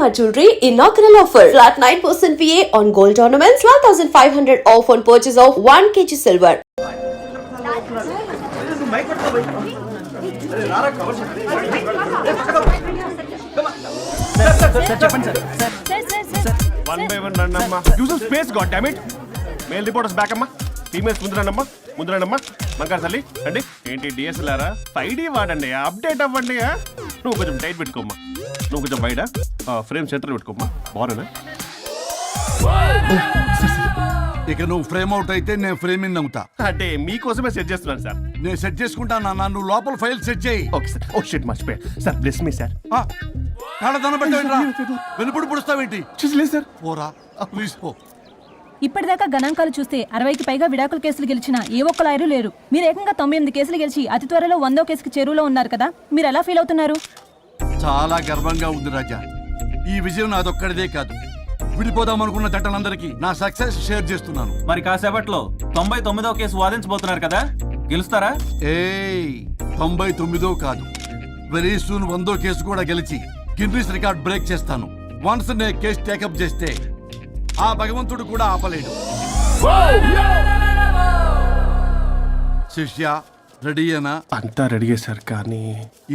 Shalimar Jewelry inaugural offer. Flat 9% VA on gold ornaments, 12,500 off on purchase of 1 kg silver. One by one run, use some space, goddammit. Male reporters back, amma. Females ముందురండమ్మా మంకారు తల్లి అండి ఏంటి డిఎస్ఎల్ఆరా 5D వాడండి update అవ్వండి నువ్వు కొంచెం tight పెట్టుకోమ్మా నువ్వు కొంచెం బయట ఫ్రేమ్ సెంటర్ పెట్టుకోమ్మా బాగున్నా ఇక నువ్వు ఫ్రేమ్ అవుట్ అయితే నేను ఫ్రేమ్ ఇన్ అవుతా అంటే మీకోసమే సెట్ చేస్తున్నాను సార్ నేను సెట్ చేసుకుంటాను నాన్న నువ్వు లోపల ఫైల్ సెట్ చేయి ఓకే సార్ ఓ షిట్ మర్చిపోయా సార్ బ్లెస్ మీ సార్ కాళ్ళ పెట్టేరా వెనుపుడు పుడుస్తావేంటి చూసలేదు సార్ పోరా ప్లీజ్ పో ఇప్పటిదాకా గణాంకాలు చూస్తే 60కి పైగా విడాకుల కేసులు గెలిచిన ఏ ఒక్క లాయరు లేరు. మీరు ఏకంగా 98 కేసులు గెలిచి అతి త్వరలో 100వ కేసుకి చేరువలో ఉన్నారు కదా, మీరు ఎలా ఫీల్ అవుతున్నారు? చాలా గర్వంగా ఉంది రాజా. ఈ విజయం నాదొక్కడిదే కాదు, విడిపోదాం అనుకున్న జంటలందరికీ నా సక్సెస్ షేర్ చేస్తున్నాను. మరి కాసేపట్లో 99వ కేసు వాదించబోతున్నారు కదా, గెలుస్తారా? 99 కాదు, వెరీ సూన్ 100వ కేసు కూడా గెలిచి గిన్నిస్ రికార్డ్ బ్రేక్ చేస్తాను. వన్స్ నే కేసు టేకప్ చేస్తే ఆ భగవంతుడు కూడా ఆపలేడు. శిష్య రెడీయేనా? అంతా రెడీయే సార్, కానీ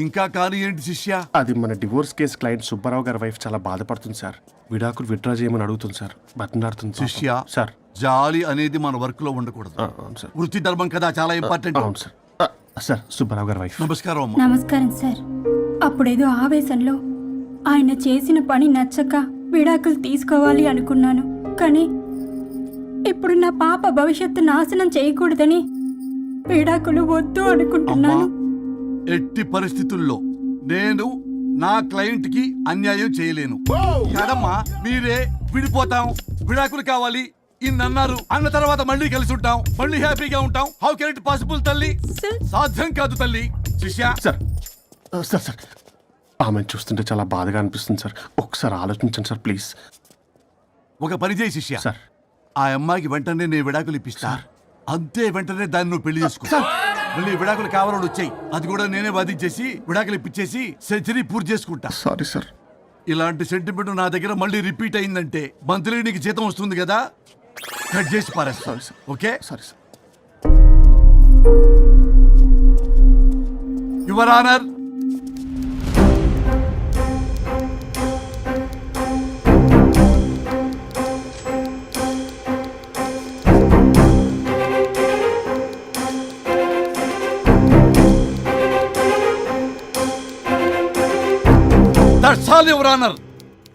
ఇంకా కానీ ఏంటి శిష్య? అది మన డివోర్స్ కేసు క్లయింట్ సుబ్బారావు గారి వైఫ్ చాలా బాధపడుతుంది సార్. విడాకులు విత్డ్రా చేయమని అడుగుతుంది సార్, బతినాడుతుంది శిష్య సార్. జాలి అనేది మన వర్క్ లో ఉండకూడదు. అవును సార్, వృత్తి ధర్మం కదా, చాలా ఇంపార్టెంట్. అవును సార్. సార్ సుబ్బారావు గారి వైఫ్. నమస్కారం అమ్మా. నమస్కారం సార్. అప్పుడేదో ఆవేశంలో ఆయన చేసిన పని నచ్చక విడాకులు తీసుకోవాలి అనుకున్నాను, కానీ ఇప్పుడు నా పాప భవిష్యత్తు నాశనం చేయకూడదని విడాకులు వద్దు అనుకుంటున్నాను. ఎట్టి పరిస్థితుల్లో నేను నా క్లయింట్ కి అన్యాయం చేయలేను కదమ్మా. మీరే విడిపోతాం, విడాకులు కావాలి ఇన్నన్నారు అన్న తర్వాత మళ్ళీ కలిసి ఉంటాం, మళ్ళీ హ్యాపీగా ఉంటాం. హౌ కెన్ ఇట్ పాసిబుల్ తల్లి? సాధ్యం కాదు తల్లి. శిష్య సార్ సార్ సార్ ఆమె చూస్తుంటే చాలా బాధగా అనిపిస్తుంది సార్, ఒకసారి ఆలోచించండి సార్ ప్లీజ్. ఒక పని చేయి శిష్య, సార్ ఆ అమ్మాయికి వెంటనే నేను విడాకులు ఇప్పిస్తా, అంతే వెంటనే దాన్ని నువ్వు పెళ్లి చేసుకో. మళ్ళీ విడాకులు కావాలని వచ్చాయి, అది కూడా నేనే వాదించేసి విడాకులు ఇప్పించేసి సెంచరీ పూర్తి చేసుకుంటా. Sorry sir. ఇలాంటి సెంటిమెంట్ నా దగ్గర మళ్ళీ రిపీట్ అయిందంటే మంత్లీ నీకు జీతం వస్తుంది కదా, కట్ చేసి పారేస్తా. Okay sorry sir. Your honour,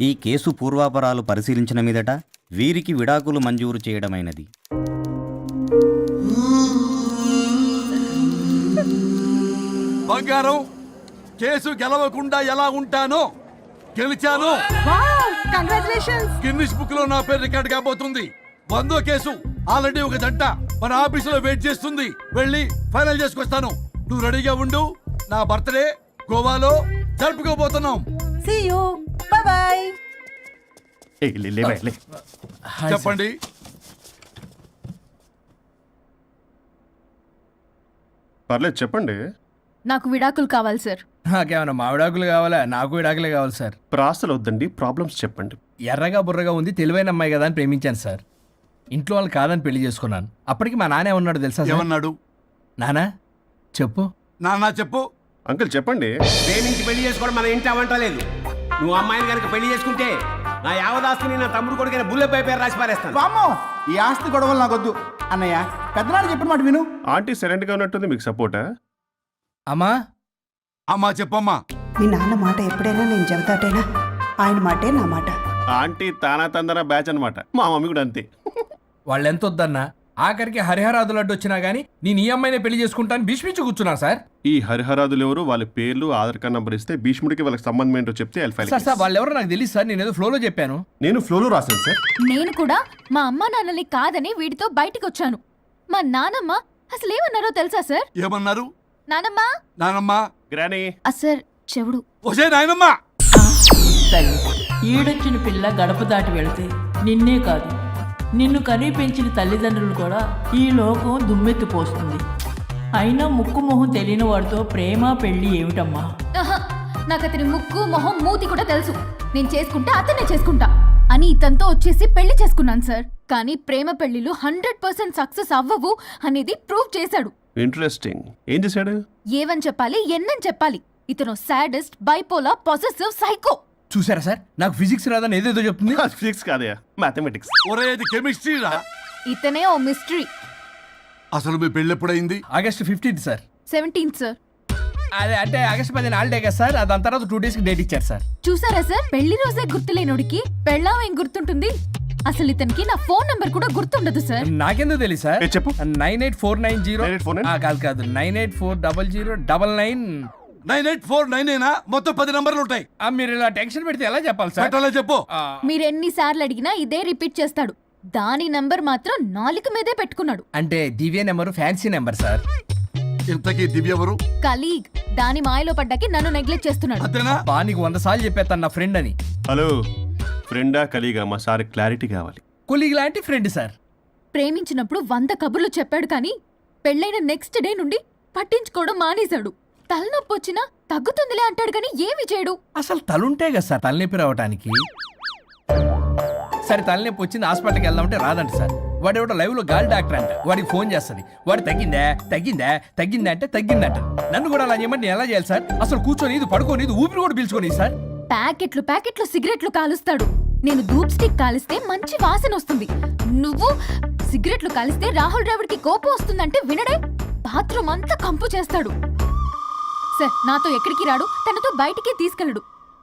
ఈ కేసు పూర్వాపరాలు పరిశీలించిన మీదట వీరికి విడాకులు మంజూరు చేయడమైనది. బంగారం, కేసు గెలవకుండా ఎలా ఉంటానో గెలిచాను. గిన్నిస్ బుక్ లో నా పేరు రికార్డ్ కాబోతుంది. 100వ కేసు ఆల్రెడీ ఒక జంట మన ఆఫీసులో వెయిట్ చేస్తుంది, వెళ్ళి ఫైనల్ చేసుకొస్తాను. నువ్వు రెడీగా ఉండు, నా బర్త్డే గోవాలో జరుపుకోబోతున్నాం. See you. Bye bye. చెప్పండి. పర్లేదు చెప్పండి. నాకు విడాకులు కావాలి సార్. నాకేమన్నా మా విడాకులు కావాలా? నాకు విడాకులే కావాలి సార్. ప్రాసలు వద్దండి, ప్రాబ్లమ్స్ చెప్పండి. ఎర్రగా బుర్రగా ఉంది, తెలివైన అమ్మాయి కదా అని ప్రేమించాను సార్. ఇంట్లో వాళ్ళు కాదని పెళ్లి చేసుకున్నాను. అప్పటికి మా నాన్న ఏమన్నాడు తెలుసా? ఏమన్నాడు? నానా చెప్పు. నాన్న చెప్పు. అంకుల్ చెప్పండి. ప్రేమించి పెళ్లి చేసుకోవడం మన ఇంటి అవంటలేదు. నువ్వు అమ్మాయిని కనుక పెళ్లి చేసుకుంటే నా యావదాస్తిని నా తమ్ముడు కొడుకైన బుల్లెపై పేరు రాసి పారేస్తాను. వామ్మో, ఈ ఆస్తి గొడవలు నాకొద్దు అన్నయ్య. పెద్దనాడు చెప్పిన మాట విను. ఆంటీ సైలెంట్ గా ఉన్నట్టుంది, మీకు సపోర్టా? అమ్మా అమ్మా చెప్పమ్మా. మీ నాన్న మాట ఎప్పుడైనా నేను చెబుతాటేనా, ఆయన మాటే నా మాట. ఆంటీ తానా తందన బ్యాచ్ అనమాట, మా మమ్మీ కూడా అంతే. వాళ్ళు ఎంత వద్దన్నా ఆఖరికి హరిహరాదులు అడ్డు వచ్చినా గానీ నేను ఈ అమ్మాయినే పెళ్లి చేసుకుంటాను భీష్మించి కూర్చున్నా సార్. ఈ హరిహరాదులు ఎవరు, వాళ్ళ పేర్లు ఆధార్ కార్డ్ నంబర్ ఇస్తే భీష్ముడికి వాళ్ళకి సంబంధం ఏంటో చెప్తే సార్ వాళ్ళు ఎవరో నాకు తెలియదు సార్, నేను ఏదో ఫ్లోలో చెప్పాను. నేను ఫ్లోలో రాశాను సార్. నేను కూడా మా అమ్మ నాన్నని కాదని వీటితో బయటికి వచ్చాను. మా నానమ్మ అసలు ఏమన్నారో తెలుసా సార్? ఏమన్నారు? నానమ్మా నానమ్మా గ్రానీ సార్ చెవుడు. ఒసే నాయనమ్మా. తల్లి, ఈడొచ్చిన పిల్ల గడప దాటి వెళితే నిన్నే కాదు, నిన్ను కనీ పెంచిన తల్లిదండ్రులు కూడా ఈ లోకం దుమ్మెత్తిపోస్తుంది. అయినా ముక్కు మొహం తెలియని వాడితో ప్రేమ పెళ్లి ఏమిటమ్మా? నాకు అతని ముక్కు మొహం మూతి కూడా తెలుసు. నేను చేసుకుంటా అతన్నే చేసుకుంటా అని ఇతనితో వచ్చేసి పెళ్లి చేసుకున్నాను సార్. కానీ ప్రేమ పెళ్లిలు 100% సక్సెస్ అవ్వవు అనేది ప్రూవ్ చేశాడు. ఇంట్రెస్టింగ్. ఏం చేశాడు? ఏవని చెప్పాలి ఎన్నని చెప్పాలి. ఇతను సాడెస్ట్, బైపోలా, పొసెసివ్, సైకో. చూసారా సార్, నాకు ఫిజిక్స్ రాదని ఏదేదో చెప్తుంది. ఫిజిక్స్ కాదయా, మ్యాథమెటిక్స్. ఒరే ఇది కెమిస్ట్రీ రా. ఇతనే ఓ మిస్టరీ. అసలు మీ పెళ్ళి ఎప్పుడైంది? August 15th sir. 17th sir. అదే అంటే ఆగస్ట్ 10 హాలిడే కదా సార్, దాని తర్వాత 2 days కి డేట్ ఇచ్చారు సార్. చూసారా సార్, పెళ్లి రోజే గుర్తులేనోడికి పెళ్ళాం ఏం గుర్తుంటుంది. అసలు ఇతనికి నా ఫోన్ నంబర్ కూడా గుర్తుండదు సార్. నాకెందుకు తెలియదు సార్. చెప్పు. 98490 98490? కాదు 9840099. 98499 మొత్తం 10 నంబర్లు ఉంటాయి. మీరు ఇలా టెన్షన్ పెడితే ఎలా చెప్పాలి సార్? పెట్టాలా చెప్పు. మీరు ఎన్నిసార్లు అడిగినా ఇదే రిపీట్ చేస్తాడు. దాని నంబర్ మాత్రం నాలుక మీదే పెట్టుకున్నాడు. అంటే దివ్య నెంబర్ ఫ్యాన్సీ నెంబర్ సార్. ఇంతకీ దివ్య ఎవరు? కలీగ్. దాని మాయలో పడ్డాకి నన్ను నెగ్లెక్ట్ చేస్తున్నాడు. అంతేనా? నీకు 100 సార్లు చెప్పేస్తాను నా ఫ్రెండ్ అని. హలో, ఫ్రెండా కలీగా? మా సార్ క్లారిటీ కావాలి. కొలీగ్ లాంటి ఫ్రెండ్ సార్. ప్రేమించినప్పుడు 100 కబుర్లు చెప్పాడు కానీ పెళ్ళైన నెక్స్ట్ డే నుండి పట్టించుకోవడం మానేశాడు. తలనొప్పి వచ్చినా తగ్గుతుందిలే అంటాడు కానీ ఏమి చేయడు. అసలు తలుంటే కదా సార్ తలనొప్పి రావటానికి. సరే తలనొప్పి వచ్చింది హాస్పిటల్కి వెళ్దామంటే రాదంట సార్. వాడు ఎవడో లైవ్ లో గాలి డాక్టర్ అంట, వాడికి ఫోన్ చేస్తుంది. వాడు తగ్గిందా అంటే తగ్గిందంట. నన్ను కూడా అలా చేయమంటే నేను ఎలా చేయాలి సార్? అసలు కూర్చొని ఇది పడుకోని ఇది ఊపిరి కూడా పీల్చుకొని సార్. ప్యాకెట్లు సిగరెట్లు కాలుస్తాడు. నేను ధూప్ స్టిక్ కాలిస్తే మంచి వాసన వస్తుంది. నువ్వు సిగరెట్లు కాలిస్తే రాహుల్ ద్రావిడ్కి కోపం వస్తుందంటే వినడే. బాత్రూమ్ అంతా కంపు చేస్తాడు. సార్ నాతో ఎక్కడికి రాడు, తనతో బయటికి తీసుకెళ్ళడు.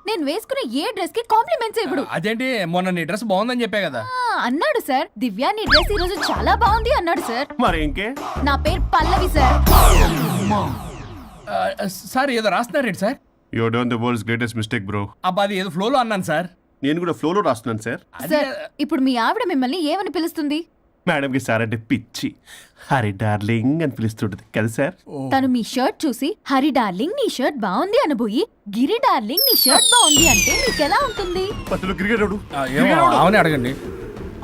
నేను వేసుకునే ఏ డ్రెస్ కి కాంప్లిమెంట్స్ ఇవ్వడు. అదేంటి, మొన్న నీ డ్రెస్ బాగుందని చెప్పా కదా. అన్నాడు సార్. దివ్య నీ డ్రెస్ ఈ రోజు చాలా బాగుంది అన్నాడు సార్. మరి ఇంకే? నా పేరు పల్లవి సార్. సార్ ఏదో రాస్తున్నారేంటి sir? You done the world's greatest mistake bro. అబ్బా అది ఏదో ఫ్లోలో అన్నాను సార్. నేను కూడా ఫ్లోలో రాస్తున్నాను సార్. సార్ ఇప్పుడు మీ ఆవిడ మిమ్మల్ని ఏమని పిలుస్తుంది? మేడం కి సార్ అంటే పిచ్చి. హరి డార్లింగ్ అని పిలుస్తుంటది కదా సార్. తను మీ షర్ట్ చూసి హరి డార్లింగ్ నీ షర్ట్ బాగుంది అనబోయి గిరి డార్లింగ్ నీ షర్ట్ బాగుంది అంటే మీకెలా ఉంటుంది? పత్తులు క్రికెటరు. అవునే అడగండి.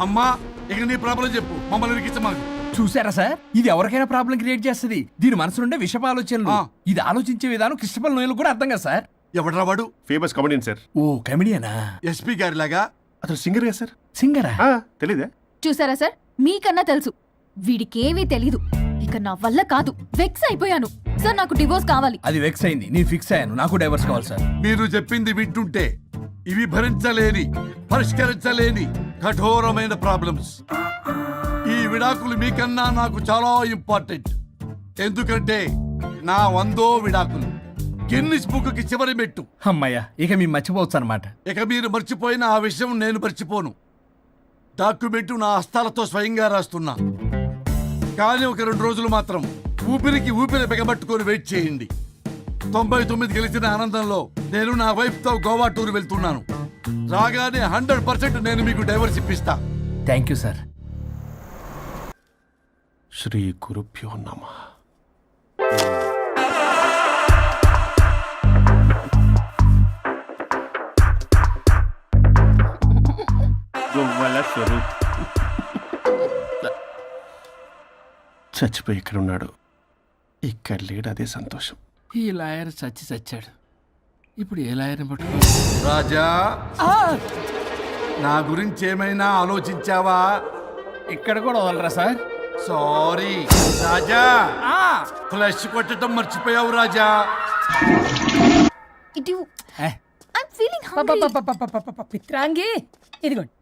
అమ్మా ఇక నీ ప్రాబ్లం చెప్పు, మమ్మల్ని ఇరికించమాకు. చూసారా సార్, ఇది ఎవరికైనా ప్రాబ్లం క్రియేట్ చేస్తుంది. దీని మనసు నుండే విషప ఆలోచనలు. ఇది ఆలోచించే విధానం కృష్ణపల్ నోయలు కూడా అర్థం కదా సార్. ఎవడరా వాడు? Famous comedian sir. ఓ కమెడియనా? ఎస్పీ గారి లాగా. అతను సింగర్ కదా సార్. సింగరా? తెలీదా? చూసారా సార్, మీకన్నా తెలుసు. వీడికేమీ తెలీదు. ఇక నా వల్ల కాదు, వెక్స్ అయిపోయాను సార్. నాకు డివోర్స్ కావాలి. అది వెక్స్ అయింది, నేను ఫిక్స్ అయ్యాను. నాకు డైవర్స్ కావాలి సార్. మీరు చెప్పింది వింటుంటే ఇవి భరించలేని, పరిష్కరించలేని కఠోరమైన ప్రాబ్లమ్స్. ఈ విడాకులు మీకన్నా నాకు చాలా ఇంపార్టెంట్. ఎందుకంటే నా 100వ విడాకులు గిన్నిస్ బుక్కి చివరి మెట్టు. అమ్మయ్య, ఇక మేము మర్చిపోవచ్చు అనమాట. ఇక మీరు మర్చిపోయిన ఆ విషయం నేను మర్చిపోను. డాక్యుమెంటు నా హస్తాలతో స్వయంగా రాస్తున్నా. కానీ ఒక 2 రోజులు మాత్రం ఊపిరికి ఊపిరి బిగబట్టుకొని వెయిట్ చేయండి. 99 గెలిచిన ఆనందంలో నేను నా వైఫ్తో గోవా టూర్ వెళ్తున్నాను. రాగానే 100% నేను మీకు డైవర్స్ ఇప్పిస్తా. Thank you sir. శ్రీ గురుభ్యో నమః. చచ్చిపోయి ఇక్కడ ఉన్నాడు, ఇక్కడ లేడు, అదే సంతోషం. ఈ లాయర్ చచ్చాడు. ఇప్పుడు ఏ లాయర్ని పట్టుకో? రాజా, నా గురించి ఏమైనా ఆలోచించావా? ఇక్కడ కూడా వదలరా సార్? సారీ రాజా, ఫ్లష్ కొట్టడం మర్చిపోయావు రాజా. పిత్రాంగి ఇదిగోండి.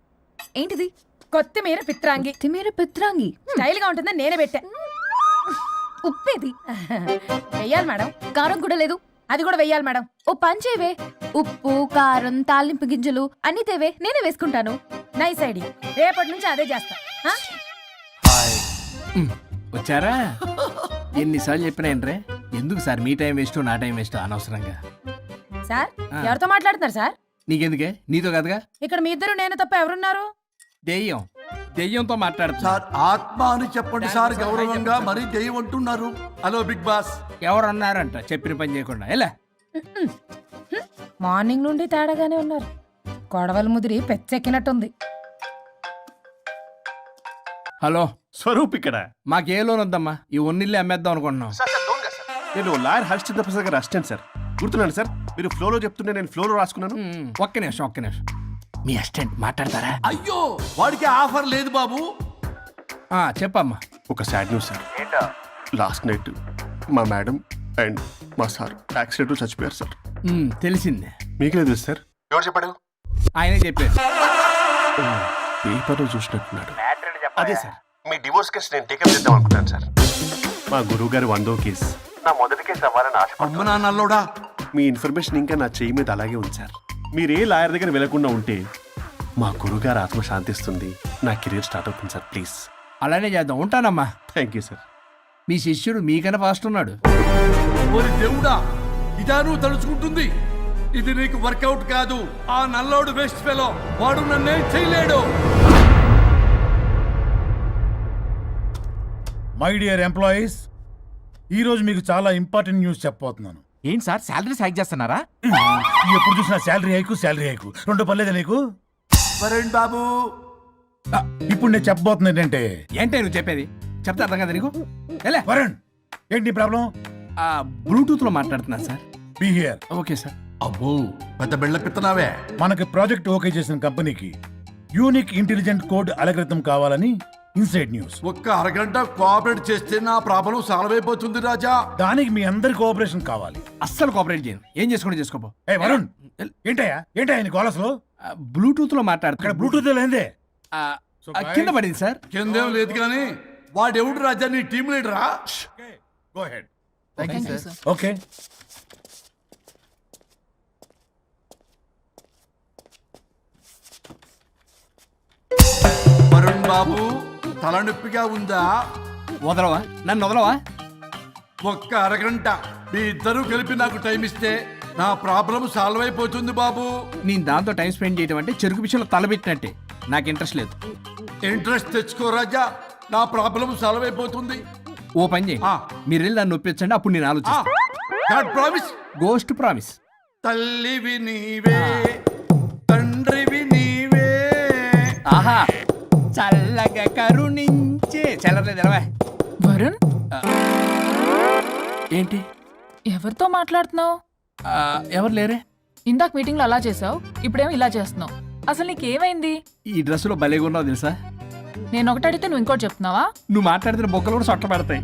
ఏంటిది? కొత్తిమీర పిత్రాంగి. పిత్రాంగి స్టైల్ గా ఉంటుందని నేనే పెట్టా. ఉప్పేది వెయ్యాలి మేడం. కారం కూడా లేదు, అది కూడా వెయ్యాలి మేడం. ఓ పంచేవే, ఉప్పు కారం తాలింపు గింజలు అన్ని తేవే, నేనే వేసుకుంటాను. నైస్ ఐడియా, రేపటి నుంచి అదే చేస్తా. వచ్చారా? ఎన్నిసార్లు చెప్పినా ఏంట్రే, ఎందుకు సార్ మీ టైం వేస్ట్ నా టైం వేస్ట్ అనవసరంగా? సార్ ఎవరితో మాట్లాడుతున్నారు సార్? నీకెందుకే, నీతో కదగా. ఇక్కడ మీ ఇద్దరు నేను తప్ప ఎవరున్నారు? దెయ్యంతో మాట్లాడుతున్నా. సార్ ఆత్మ అని చెప్పండి సార్, గౌరవంగా. మరీ దెయ్యం అంటున్నారు. Hello Bigg Boss. ఎవరు అన్నారంట చెప్పిన పని చేయకుండా? ఎలా మార్నింగ్ నుండి తేడాగానే ఉన్నారు. గొడవల ముదిరి పెచ్చెక్కినట్టుంది. హలో స్వరూప్ ఇక్కడ. మాకే లోన్ వద్దమ్మా, ఈ ఒన్నిల్లు అమ్మేద్దాం అనుకుంటున్నాం. నేను లాయర్ హరిశ్చంద్ర ప్రసాద్ గారు అసిస్టెంట్ సార్. గుర్తున్నాను సార్. మీరు ఫ్లోలో చెప్తుంటే నేను ఫ్లోలో రాసుకున్నాను. ఒక్క నిమిషం మీ అసిస్టెంట్ మాట్లాడతారా? అయ్యో వాడికి ఆఫర్ లేదు బాబు. చెప్పమ్మా. ఒక sad news sir. Last night మా మేడం అండ్ మా సార్ యాక్సిడెంట్ చచ్చిపోయారు సార్. తెలిసిందే. మీకు లేదు సార్. ఎవరు చెప్పాడు? ఆయనే చెప్పారు. పేపర్లో చూసినట్టున్నాడు. అదే సార్, మీ డివోర్స్ కేసు నేను టేకప్ చేద్దాం అనుకుంటాను సార్. మా గురువు గారి 100వ కేసు నా మొదటి కేసు అవ్వాలని ఆశ. అమ్మ నాన్నల్లోడా, మీ ఇన్ఫర్మేషన్ ఇంకా నా చెయ్యి మీద అలాగే ఉంది సార్. మీరు ఏ లాయర్ దగ్గర వెళ్లకుండా ఉంటే మా గురువుగారు ఆత్మ శాంతిస్తుంది, నా కెరీర్ స్టార్ట్ అవుతుంది సార్. ప్లీజ్ అలానే చేద్దాం. ఉంటానమ్మా. Thank you sir. మీ శిష్యుడు మీకన్నా ఫాస్ట్ ఉన్నాడు. ఓరి దేవుడా, ఇదా నువ్వు తలుచుకుంటుంది? ఇది నీకు వర్కౌట్ కాదు. ఆ నల్లోడు వేస్ట్ ఫెలో, వాడు నన్నేం చేయలేడు. మై డియర్ ఎంప్లాయీస్, ఈరోజు మీకు చాలా ఇంపార్టెంట్ న్యూస్ చెప్పబోతున్నాను. ఏంటి సార్ శాలరీస్ హైక్ చేస్తున్నారా? ఎప్పుడు చూసినా శాలరీ హైకు రెండు పర్లేదా నీకు? వరుణ్ బాబు, ఇప్పుడు నేను చెప్పబోతున్నా ఏంటంటే, ఏంటే నువ్వు చెప్పేది? చెప్తా అర్థం కదా నీకు? ఎలా వరుణ్, ఏంటి ప్రాబ్లం? బ్లూటూత్ లో మాట్లాడుతున్నా sir. Be here. Okay sir. అబ్బో పెద్ద బిళ్ళ పిత్తనావే. మనకి ప్రాజెక్ట్ ఓకే చేసిన కంపెనీకి యూనిక్ ఇంటెలిజెంట్ కోడ్ అలకృతం కావాలని ఇన్సైడ్ న్యూస్. ఒక్క అరగంట కోఆపరేట్ చేస్తే నా ప్రాబ్లం సాల్వ్ అయిపోతుంది రాజా. దానికి మీ అందరి కోఆపరేషన్ కావాలి. అస్సలు కోఆపరేట్ చేయను. ఏం చేసుకోండి చేసుకోపో. ఏ వరుణ్, ఏంటయ్యా నీ గోలస్లో? బ్లూటూత్ లో ఇక్కడ మాట్లాడుతున్నా. బ్లూటూత్ లేదే. కింద పడింది సార్. కిందేం లేదు కానీ వాడెవడు రాజా, నీ టీం లీడరా? Go head. Sir. Okay. Varun babu, తలనొప్పిగా ఉందా? వదలవా? నన్ను వదలవా? ఒక్క అరగంట మీ ఇద్దరూ కలిపి నాకు టైం ఇస్తే నా ప్రాబ్లం సాల్వ్ అయిపోతుంది బాబు. నేను దాంతో టైం స్పెండ్ చేయడం అంటే చెరుకు విషయంలో తలబెట్టినట్టే. నాకు ఇంట్రెస్ట్ లేదు. ఇంట్రెస్ట్ తెచ్చుకో రాజా, నా ప్రాబ్లం సాల్వ్ అయిపోతుంది. ఓ పని చేయి, మీరు వెళ్ళి నన్ను ఒప్పించండి, అప్పుడు నేను ఆలోచిస్తాను. God promise. Ghost promise. తల్లివి నీవే, తండ్రివి నీవే. ఆహా, చల్లగా కరుణించే. చల్లలేదు ఎలవా. వరుణ్, ఏంటి? ఎవరితో మాట్లాడుతున్నావు? ఎవరు లేరే? ఇందాక మీటింగ్ లో అలా చేసావు, ఇప్పుడేమో ఇలా చేస్తున్నావు. అసలు నీకేమైంది? ఈ డ్రెస్సులో భలేగా ఉన్నావు తెలుసా? నేను ఒకటి అడిగితే నువ్వు ఇంకోటి చెప్తున్నావా? నువ్వు మాట్లాడితే బొక్కలు కూడా సొట్ట పడతాయి.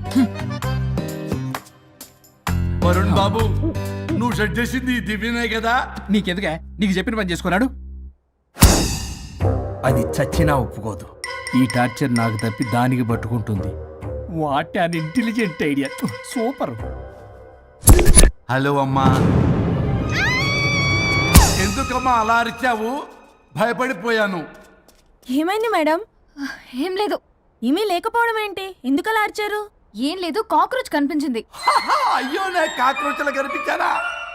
వరుణ్ బాబు, నువ్వు సెట్ చేసింది ఈ దివ్యనే కదా? నీకెందుకే? నీకు చెప్పిన పని చేసుకున్నాడు. అది చచ్చినా ఒప్పుకోదు. ఈ టార్చర్ నాకు తప్పి దానికి పట్టుకుంటుంది. What an intelligent idea. Super. Hello అమ్మా. ఎందుకమ్మా అలా అరిచావు? భయపడిపోయాను. ఏమైంది మేడం? ఏం లేదు. ఏమీ లేకపోవడం ఏంటి? ఎందుకలా అరిచారు? ఏం లేదు, కాక్రోచ్ కనిపించింది. అయ్యో, నా కాక్రోచ్లు కనిపించారా?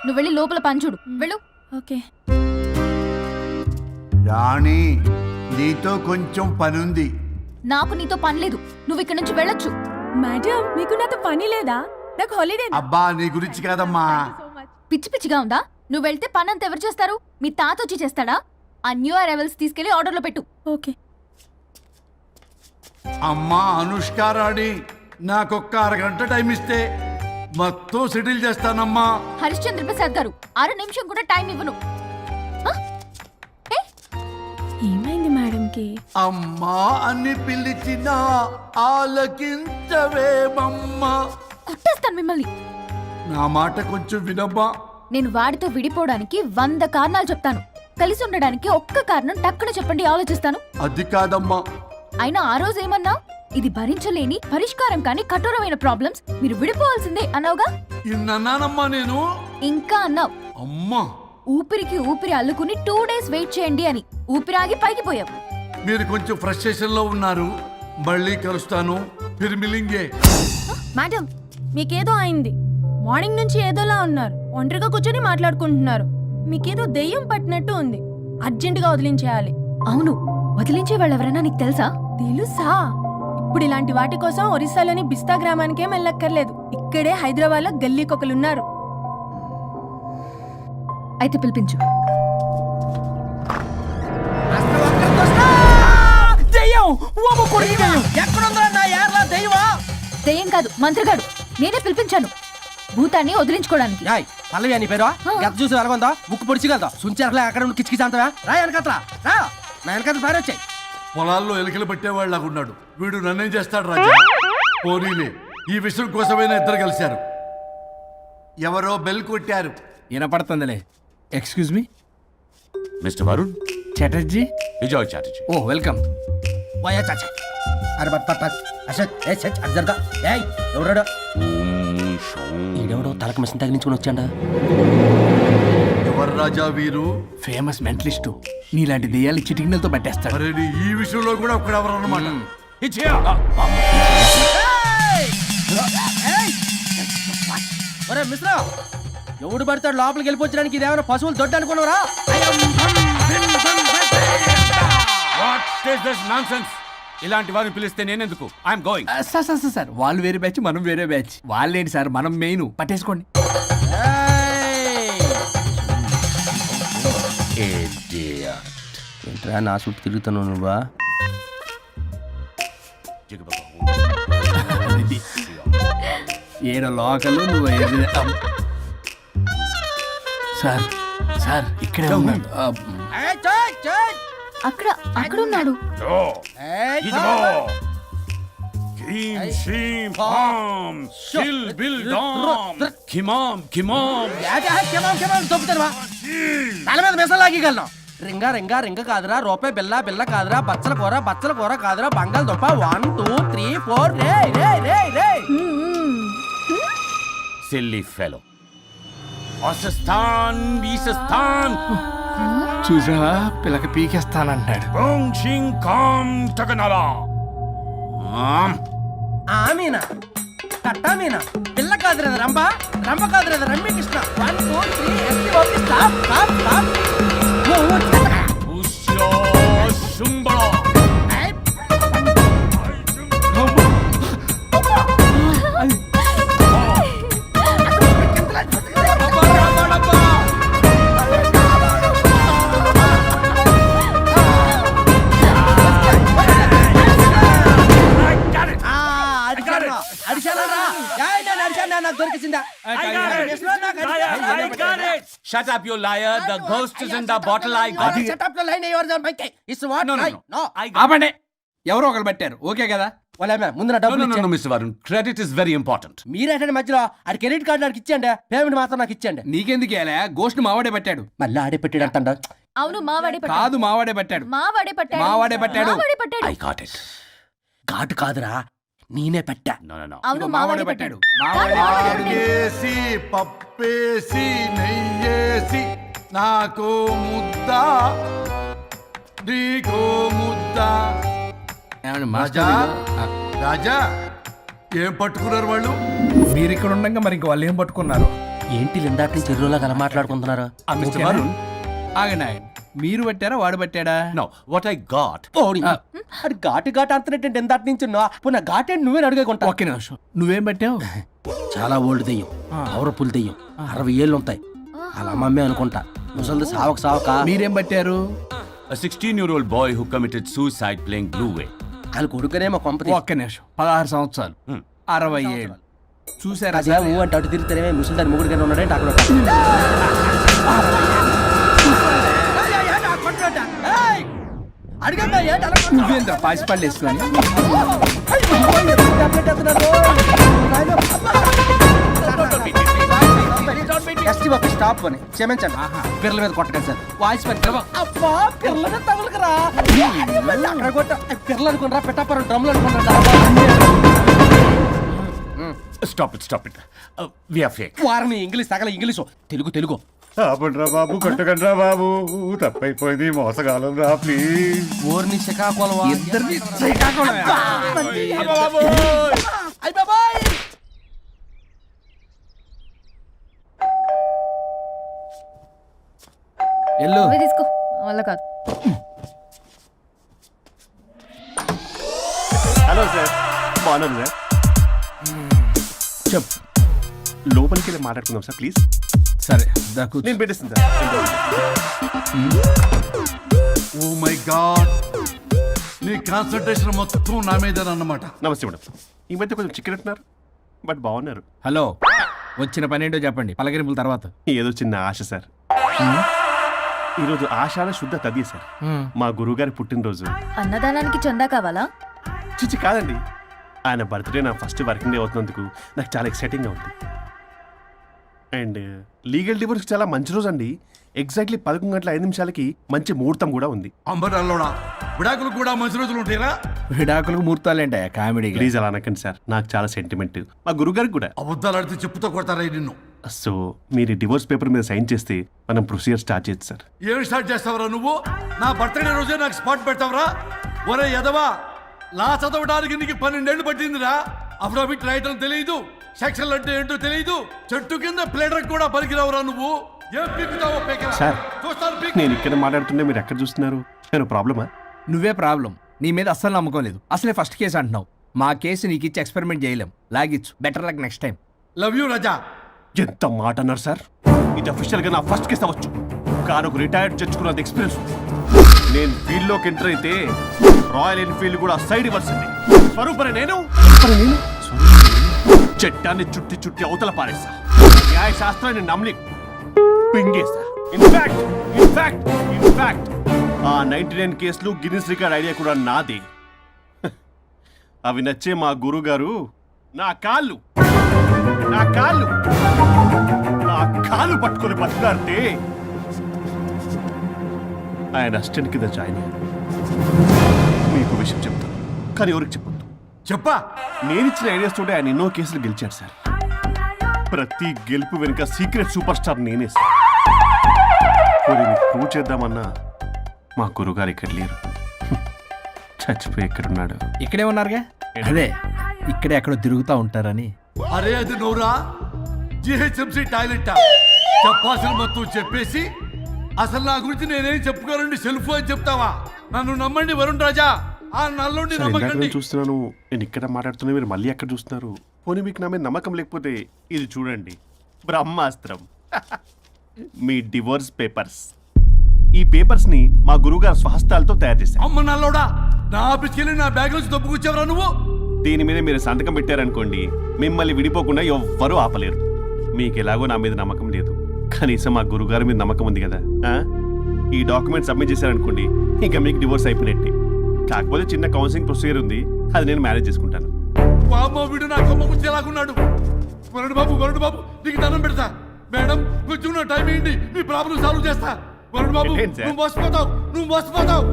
నువ్వు వెళ్ళి లోపల పంచుడు. వెళ్ళు. ఓకే. రాణి, నీతో కొంచెం పనుంది. నాకు నీతో పని లేదు. నువ్వు ఇక్కడ నుంచి వెళ్ళొచ్చు. మేడం, మీకు నాతో పని లేదా? నాకు హాలిడే. అబ్బా, నీ గురించి కాదమ్మా. పిచ్చి పిచ్చిగా ఉందా? నువ్వు వెళ్తే పని అంతా ఎవరు చేస్తారు? మీ తాత వచ్చి చేస్తాడా? ఆ న్యూ అరైవల్స్ తీసుకెళ్లి ఆర్డర్లో పెట్టు. ఓకే. అమ్మా అనుష్క రాణి, నాకొక్క అరగంట టైం ఇస్తే మొత్తం సెటిల్ చేస్తానమ్మా. హరిశ్చంద్ర ప్రసాద్ గారు, 6 నిమిషం కూడా టైం ఇవ్వను. ఏమైంది మేడంకి? అమ్మా అని పిలిచినా ఆలకించవేమమ్మా. కొట్టేస్తాను మిమ్మల్ని. నా మాట కొంచెం వినమ్మా. నేను వాడితో విడిపోవడానికి 100 కారణాలు చెప్తాను. కలిసి ఉండడానికి ఒక్క కారణం టక్కున చెప్పండి, ఆలోచిస్తాను. అది కాదమ్మా. అయినా ఆ రోజు ఏమన్నా? ఇది భరించలేని పరిష్కారం కాని కఠోరమైన ప్రాబ్లమ్స్, మీరు విడిపోవాల్సిందే అన్నావుగా? ఇన్నానమ్మా నేను. ఇంకా అన్నావు. అమ్మా, ఊపిరికి ఊపిరి అల్లుకుని 2 days వెయిట్ చేయండి అని. ఊపిరాగి పైకి పోయావు. మీరు కొంచెం ఫ్రస్ట్రేషన్ లో ఉన్నారు. మళ్ళీ కలుస్తాను. ఫిర్మిలింగే. మేడం, మీకేదో అయింది. మార్నింగ్ నుంచి ఏదోలా ఉన్నారు. ఒంటరిగా కూర్చొని మాట్లాడుకుంటున్నారు. మీకేదో దెయ్యం పట్టినట్టు ఉంది. అర్జెంటుగా వదిలించేయాలి. అవును, వదిలించే వాళ్ళెవరైనా నీకు తెలుసా? తెలుసా? ఇప్పుడు ఇలాంటి వాటి కోసం ఒరిస్సాలోని బిస్తా గ్రామానికేం వెళ్ళక్కర్లేదు. ఇక్కడే హైదరాబాద్ లో గల్లీకొకలున్నారు. అయితే పిలిపించు. దెయ్యం కాదు, మంత్రగాడు. నేనే పిలిపించాను భూతాన్ని వదిలించుకోవడానికి. పల్లవి అని పేరు గత చూసి వెలగొందా ముక్కు పొడిచిగలదా సుంచరలే అక్కడ ఉండి కిచకిచ అంతవా రా వెనకట్రా రా నా వెనకట్ల పారి వచ్చాయి పొలాల్లో ఎలికలు పట్టేవాళ్ళగా ఉన్నాడు వీడు నన్నేం చేస్తాడు రాజా పోనీలే ఈ విషయం కోసమైనా ఇద్దరు కలిశారు ఎవరో బెల్ కొట్టారు వినపడుతుందిలే excuse me mister Varun Chatterjee Vijay Chatterjee. ఓ వెల్కమ్ వాయా చాచా అరే బట్ పట్ పట్ అసత్ ఏ సచ్ అర్జర్గా ఏయ్ ఎవరాడు ఈడెవడో తలకు మిషన్ తగిలించుకుని వచ్చాడా ఎవరు రాజా వీరు ఫేమస్ మెంటలిస్టు నీలాంటి దెయ్యాలు చిటికినలతో పట్టేస్తాడు అరే నీ ఈ విషయంలో కూడా ఒకడెవరు అన్నమాట ఒరే మిశ్రా ఎవడు పడతాడు లోపలికి వెళ్ళిపోవడానికి ఇదేమైనా పశువులు దొడ్డు అనుకున్నారా ఇలాంటి వారిని పిలిస్తే నేనెందుకు ఐఎమ్ గోయింగ్. సార్ వాళ్ళు వేరే బ్యాచ్ మనం వేరే బ్యాచ్ వాళ్ళేంటి సార్ మనం మెయిన్ పట్టేసుకోండి ఏంట్రా నా చుట్టూ తిరుగుతాను నువ్వా ఏడో లోకలు నువ్వు సార్ సార్ ఇక్కడే ఉన్నాడు అక్కడ అక్కడ ఉన్నాడు తల మీద మెసలాగలను రింగా రింగా రింగ కాదురా రూపాయి బిల్ల బిల్ల కాదురా బచ్చల కూర కాదురా బంగాళదుంప 1 2 3 4 రే రే రే రే సిల్లీ ఫెలో. అసస్థాన్ బీసస్థాన్ చూసా పిల్లకి పీకేస్తానంటాడు ఆమీనా కట్టామీనా పిల్ల కాదురా రంభ రంభ కాదురా Ramya Krishna 1 2 3 ST OP stop stop stop Shut up, you liar. The ghost is in the bottle. I got it. Shut up the line. Yours on my case. It's what? No. ఆపండి ఎవరో ఒకరు పెట్టారు okay కదా వాళ్ళ ముందు నా డబ్బులు No, Mr. Varun. Credit is very important. మీరేంటంటే మధ్యలో ఆడి క్రెడిట్ కార్డు నాకు ఇచ్చేయండి పేమెంట్ మాత్రం నాకు ఇచ్చేయండి నీకెందుకు ఇవ్వాలా గోస్ట్ మావాడే పెట్టాడు మళ్ళీ ఆడే పెట్టాడు అంటండ అవును మావాడే కాదు మావాడే పెట్టాడు మావాడే పట్టాడు మావాడే పట్టాడు I got it. ఘాటు కాదురా నేనే పెట్టా No. అవును మావాడే పెట్టాడు ఆకేసి పప్పేసి నెయ్యేసి నాకు ముద్ద నీకో ముద్ద రాజా రాజా ఏం పట్టుకున్నారు వాళ్ళు మీరు ఇక్కడ ఉండగా మరి ఇంక వాళ్ళు ఏం పట్టుకున్నారు ఏంటి లిందాటి చెరువులా కల మాట్లాడుకుంటున్నారు Mr. Varun. ఆగనా మీరు పెట్టారా వాడు పెట్టాడా No, what I got. అది ఘాటు ఘాటు అంతనేటంటే ఎంత నుంచి పున్న ఘాటే నువ్వే అడుగుకుంటా ఒకే నిమిషం నువ్వేం పెట్టావు చాలా ఓల్డ్ దెయ్యం పవర్ఫుల్ దెయ్యం 60 ఏళ్ళు ఉంటాయి అలా అమ్మమ్మే అనుకుంటా ముసలిది సావక మీరేం పెట్టారు A 16-year-old boy who committed suicide playing Blue Way. వాళ్ళ కొడుకునేమో కొంపతి ఒక్క నిమిషం 16 సంవత్సరాలు 60 ఏళ్ళు చూసారా అంటే అటు తిరుగుతానే ముసలి దాని ముగ్గురు ఉన్నాడంటే అక్కడ నువ్వేంద్ర పాసిపళ్ళు వేసుకొని స్టాప్ అని క్షమించండి పిల్లల మీద కొట్టకండి సార్ వాయిస్ అబ్బా పిల్లల మీద తగులుకరా అక్కడ కొట్ట పిల్లలు అనుకున్నారా పెట్టాపరం డ్రమ్లు అనుకున్నారా Stop it. We are fake. వారిని ఇంగ్లీష్ తగల ఇంగ్లీషు తెలుగు ఆపండ్రా బాబు కొట్టకండ్రా బాబు తప్పైపోయింది మోసగాలం రా ప్లీజ్. ఊరిని శ్రీకాకుళం ఇద్దరిని ఎల్లు తీసుకో వల్ల కాదు హలో సార్ బాగున్నాను సార్ చెప్పు లోపలికి వెళ్ళి మాట్లాడుకుందాం సార్ ప్లీజ్. సరే దాకు నేను పెట్టేస్తాను సార్. ఓ మై గాడ్ నీ కాన్సన్ట్రేషన్ మొత్తం నా మీద అన్నమాట. నమస్తే మేడం. ఈ మధ్య కొంచెం చికెన్ అంటున్నారు బట్ బాగున్నారు. హలో వచ్చిన పని ఏంటో చెప్పండి, పలకరింపుల తర్వాత. ఏదో చిన్న ఆశ సార్. ఈరోజు ఆషాఢ శుద్ధ తది సార్, మా గురువుగారి పుట్టినరోజు. అన్నదానానికి చందా కావాలా? చిచ్చి కాదండి, ఆయన బర్త్డే నా ఫస్ట్ వర్కింగ్ డే అవుతున్నందుకు నాకు చాలా ఎక్సైటింగ్గా ఉంది. అండ్ లీగల్ డివోర్స్కి చాలా మంచి రోజు అండి. ఎగ్జాక్ట్లీ 11:05 మంచి ముహూర్తం కూడా ఉంది. అంబరాల్లోడా విడాకులు కూడా మంచి రోజులు ఉంటాయిరా? విడాకులకు ముహూర్తాలేంట కామెడీ. ప్లీజ్ అలా అనకండి సార్, నాకు చాలా సెంటిమెంట్, మా గురుగారికి కూడా. అబద్ధాలు ఆడితే చెప్పుతో కొడతారా నిన్ను? సో మీరు డివోర్స్ పేపర్ మీద సైన్ చేస్తే మనం ప్రొసీజర్ స్టార్ట్ చేయొచ్చు సార్. ఏం స్టార్ట్ చేస్తావరా నువ్వు? నా బర్త్డే రోజే నాకు స్పాట్ పెడతావరా? ఒరే ఎదవా, లా చదవడానికి నీకు 12 ఏళ్ళు పట్టిందిరా. అఫిడవిట్ రాయటం తెలియదు, సెక్షన్లు అంటే ఏంటో తెలియదు, చెట్టు కింద ప్లేడర్ కూడా పలికిరావురా నువ్వు. ఏం పీకుతావో పీకరా. సార్ చూస్తాను పీక్. నేను ఇక్కడ మాట్లాడుతుంటే మీరు ఎక్కడ చూస్తున్నారు? నేను ప్రాబ్లమా? నువ్వే ప్రాబ్లం. నీ మీద అస్సలు నమ్మకం లేదు. అసలే ఫస్ట్ కేసు అంటున్నావు. మా కేసు నీకు ఇచ్చి ఎక్స్పెరిమెంట్ చేయలేం. లాగిచ్చు. Better luck next time. Love you Raza. ఎంత మాట అన్నారు సార్? ఇది అఫీషియల్ గా నా ఫస్ట్ కేసు అవ్వచ్చు, కానీ ఒక రిటైర్డ్ జడ్జ్కున్నది ఎక్స్పీరియన్స్. నేను ఫీల్డ్ లోకి ఎంటర్ అయితే రాయల్ ఎన్ఫీల్డ్ కూడా సైడ్ ఇవ్వాల్సింది. స్వరూపరే నేను చట్టాన్ని చుట్టి చుట్టి అవతల పారేస్తా. న్యాయ శాస్త్రాన్ని నమ్మి పింగేస్తా. ఇన్ఫాక్ట్ ఆ 99 కేసులు గిన్నిస్ రికార్డ్ ఐడియా కూడా నాదే. అవి నచ్చే మా గురుగారు నా కాళ్ళు పట్టుకొని బతులాడితే ఆయన అసిస్టెంట్ కింద జాయిన్ అయ్యాను. మీకు విషయం చెప్తాను, కానీ ఎవరికి చెప్పొద్దు. చెప్పా. నేను ఇచ్చిన ఐడియాస్ తోటి ఆయన ఎన్నో కేసులు గెలిచాడు సార్. ప్రతి గెలుపు వెనుక సీక్రెట్ సూపర్ స్టార్ నేనే సార్. ప్రూవ్ చేద్దామన్నా మా గురుగారు ఇక్కడ లేరు, చచ్చిపోయి ఎక్కడున్నాడు? ఇక్కడే ఉన్నారుగా. అదే ఇక్కడే ఎక్కడో తిరుగుతూ ఉంటారని. అరే అది నోరా, జిహెచ్ఎంసీ టాయిలెట్ చెప్పాల్సిన మొత్తం చెప్పేసి అసలు నా గురించి నేనేం చెప్పుకోనండి సెల్ఫ్ అని చెప్తావా? నన్ను నమ్మండి వరుణ్ రాజా, ఆ నల్లుండి నమ్మకండి. చూస్తున్నాను, నేను ఇక్కడ మాట్లాడుతున్నా, మీరు మళ్ళీ ఎక్కడ చూస్తున్నారు? పోనీ మీకు నా మీద నమ్మకం లేకపోతే ఇది చూడండి, బ్రహ్మాస్త్రం. మీ డివోర్స్ పేపర్స్. ఈ పేపర్స్ ని మా గురువుగారు స్వహస్తాలతో తయారు చేశారు. అమ్మ నల్లోడా, నా ఆఫీస్కి వెళ్ళి నా బ్యాగ్ నుంచి దొబ్బుకొచ్చావరా నువ్వు? దీని మీద మీరు సంతకం పెట్టారనుకోండి, మిమ్మల్ని విడిపోకుండా ఎవ్వరూ ఆపలేరు. మీకు ఎలాగో నా మీద నమ్మకం లేదు, కనీసం మా గురుగారి మీద నమ్మకం ఉంది కదా. ఈ డాక్యుమెంట్ సబ్మిట్ చేశారనుకోండి, ఇంకా మీకు డివోర్స్ అయిపోయినట్టే. కాకపోతే చిన్న కౌన్సిలింగ్ ప్రొసీజర్ ఉంది, అది నేను మేనేజ్ చేసుకుంటాను. వీడు నా కొమ్మ గురించి ఎలాగున్నాడు? వరుణ్ బాబు నీకు దండం పెడతా. మేడం కొంచెం నా టైం ఏంటి, మీ ప్రాబ్లం సాల్వ్ చేస్తా. వరుణ్ బాబు నువ్వు మోసపోతావు.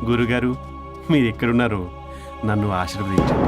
గురుగారు, మీరు ఎక్కడున్నారో నన్ను ఆశీర్వదించండి.